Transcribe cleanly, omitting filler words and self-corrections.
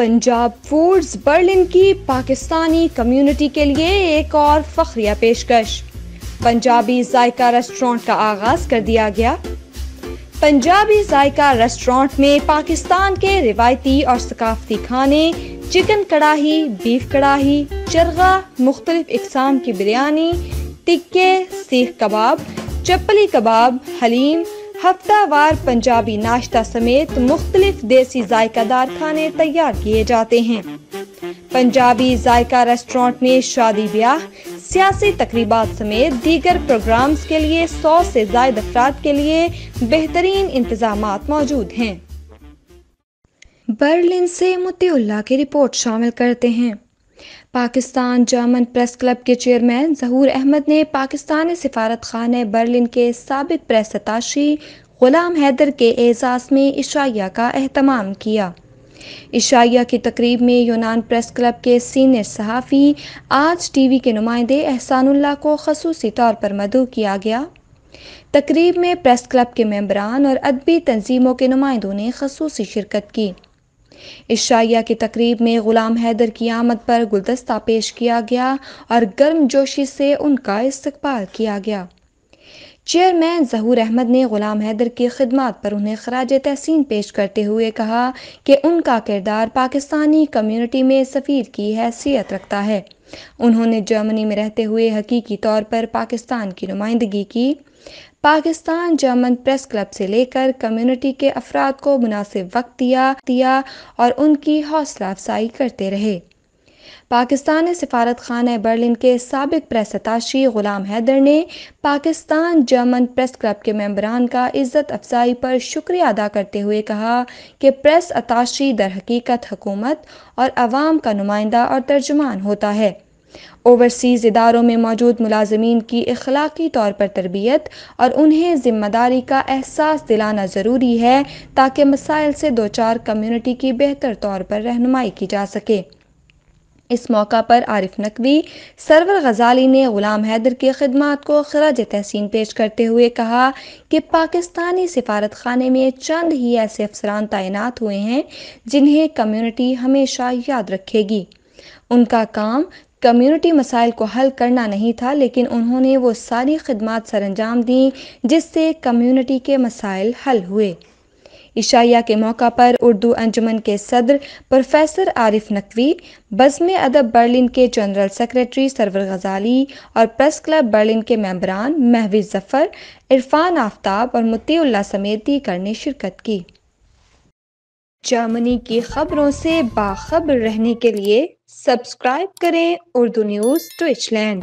Punjab foods Berlin کی Pakistani community کے لیے ایک اور فخریہ پیشکش۔ پنجابی ذائقہ ریسٹورانٹ کا آغاز کر دیا گیا۔ پنجابی ذائقہ ریسٹورانٹ میں پاکستان کے روایتی اور ثقافتی کھانے، چکن کڑاہی، بیف کڑاہی، چرغا، مختلف اقسام کی بریانی، ٹکے، سیخ کباب، چپلی کباب، حلیم، ہفتہ وار پنجابی ناشتہ سمیت مختلف دیسی ذائقہ دار کھانے تیار کیے جاتے ہیں۔ پنجابی ذائقہ ریسٹورانٹ میں شادی بیاہ، سیاسی تقریبات سمیت دیگر پروگرامز کے لیے 100 سے زائد افراد کے لیے بہترین انتظامات موجود ہیں۔ برلن سے مطیع اللہ کی رپورٹ شامل کرتے ہیں۔ پاکستان جرمن پریس کلب کے چیئرمین ظہور احمد نے پاکستانی سفارت خانہ برلن کے سابق پریس اتاشی غلام حیدر کے اعزاز میں عشائیہ کا اہتمام کیا۔ عشائیہ کی تقریب میں یونان پریس کلب کے سینئر صحافی آج ٹی وی کے نمائندے احسان اللہ کو خصوصی طور پر مدعو کیا گیا۔ تقریب میں پریس کلب کے ممبران اور ادبی تنظیموں کے نمائندوں نے خصوصی شرکت کی۔ عشائیہ کی تقریب میں غلام حیدر کی آمد پر گلدستہ پیش کیا گیا اور گرم جوشی سے ان کا استقبال کیا گیا۔ چیئرمین ظہور احمد نے غلام حیدر کی خدمات پر انہیں خراج تحسین پیش کرتے ہوئے کہا کہ ان کا کردار پاکستانی کمیونٹی میں سفیر کی حیثیت رکھتا ہے۔ انہوں نے جرمنی میں رہتے ہوئے حقیقی طور پر پاکستان کی نمائندگی کی۔ پاکستان جرمن پریس کلب سے لے کر کمیونٹی کے افراد کو مناسب وقت دیا اور ان کی حوصلہ افزائی کرتے رہے۔ پاکستانی سفارت خانہ برلن کے سابق پریس اتاشی غلام حیدر نے پاکستان جرمن پریس کلب کے ممبران کا عزت افزائی پر شکریہ ادا کرتے ہوئے کہا کہ پریس اتاشی در حقیقت حکومت اور عوام کا نمائندہ اور ترجمان ہوتا ہے۔ اوورسیز اداروں میں موجود ملازمین کی اخلاقی طور پر تربیت اور انہیں ذمہ داری کا احساس دلانا ضروری ہے تاکہ مسائل سے دوچار کمیونٹی کی بہتر طور پر رہنمائی کی جا سکے۔ اس موقع پر عارف نقوی، سرور غزالی نے غلام حیدر کی خدمات کو خراج تحسین پیش کرتے ہوئے کہا کہ پاکستانی سفارت خانے میں چند ہی ایسے افسران تعینات ہوئے ہیں جنہیں کمیونٹی ہمیشہ یاد رکھے گی۔ ان کا کام کمیونٹی مسائل کو حل کرنا نہیں تھا، لیکن انہوں نے وہ ساری خدمات سر انجام دیں جس سے کمیونٹی کے مسائل حل ہوئے۔ عشائیہ کے موقع پر اردو انجمن کے صدر پروفیسر عارف نقوی، بزم ادب برلن کے جنرل سیکریٹری سرور غزالی اور پریس کلب برلن کے ممبران محوذ ظفر، عرفان آفتاب اور مطیع اللہ سمیت دیگر نے شرکت کی۔ جرمنی کی خبروں سے باخبر رہنے کے لیے سبسکرائب کریں اردو نیوز ڈویچلینڈ۔